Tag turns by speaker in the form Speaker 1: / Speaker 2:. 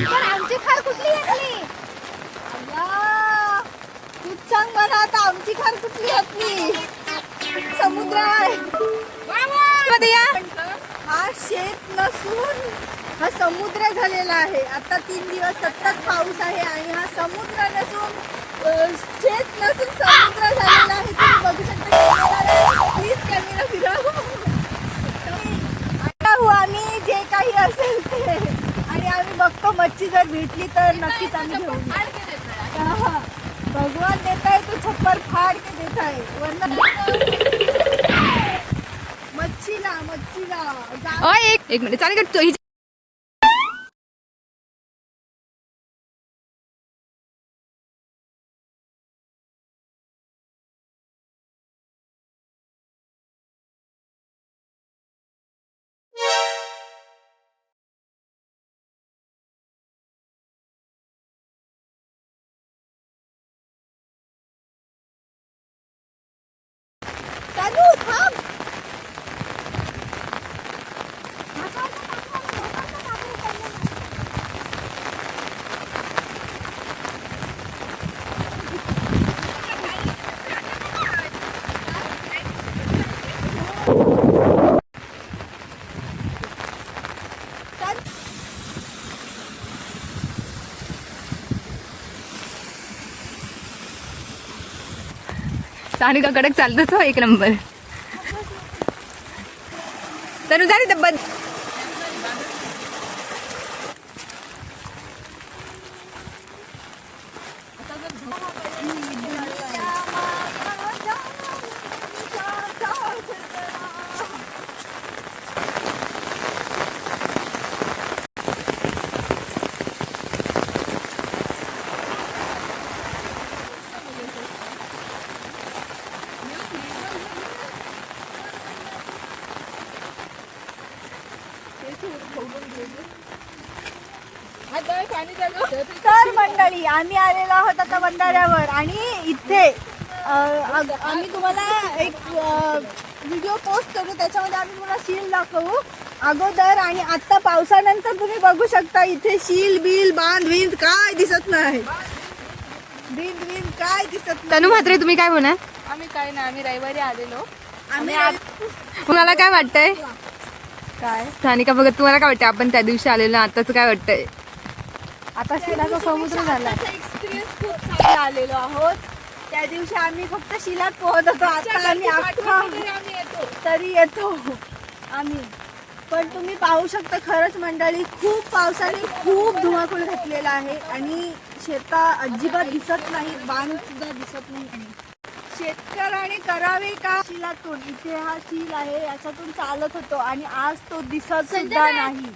Speaker 1: आमची खार कुठली घेतली? तूच सांग मला आता, आमची खार कुठली घेतली? समुद्र आहे. हा शेत नसून हा समुद्र झालेला आहे. आता 3 दिवस सतत पाऊस आहे आणि हा समुद्र नसून शेत नसून समुद्र झालेला आहे. तुम्ही बघू शकता. प्लीज कॅमेरा फिरव. आता आम्ही जे काही असेल ते, आणि आम्ही बघतो मच्छी जर भेटली तर नक्कीच आम्ही घेऊ. भगवान देत आहे तो छप्पर फाड के देत आहे. वरना मच्छीला
Speaker 2: एक मिनिट चालेल का?
Speaker 1: चालू थांब.
Speaker 2: सानिका कडक चालतच हो, 1 नंबर. तनु जा रे डब्बा.
Speaker 1: तर मंडळी, आम्ही आलेलो आहोत आता बंधाऱ्यावर आणि इथे आम्ही तुम्हाला एक व्हिडिओ पोस्ट करू. त्याच्यामध्ये आम्ही तुम्हाला शील दाखवू अगोदर, आणि आता पावसानंतर तुम्ही बघू शकता इथे शील बिल बांध विंद काय दिसत नाही. बिंद काय दिसत नाही.
Speaker 2: तनु म्हात्रे तुम्ही काय बोला?
Speaker 3: आम्ही काय ना, आम्ही रविवारी आलेलो.
Speaker 2: तुम्हाला काय वाटतंय?
Speaker 3: काय
Speaker 2: सानिका बघत तुम्हाला काय वाटतं? आपण त्या दिवशी आलेलो, आताच काय वाटतंय?
Speaker 3: आता शिलाचा समुद्र झाला.
Speaker 1: एक्सपिरियन्स खूप चांगला आलेलो आहोत. त्या दिवशी आम्ही फक्त शिलात पोहत होतो. आता आम्ही अख्खा तरी येतो आम्ही. पण तुम्ही पाहू शकता खरंच मंडळी, खूप पावसाने खूप धुमाकूळ घातलेला आहे आणि शेता अजिबात दिसत नाही, बांध सुद्धा दिसत नाही. शेतकऱ्याने करावे का शिलातून? इथे हा शील आहे, याच्यातून चालत होतो आणि आज तो दिसत सुद्धा नाही.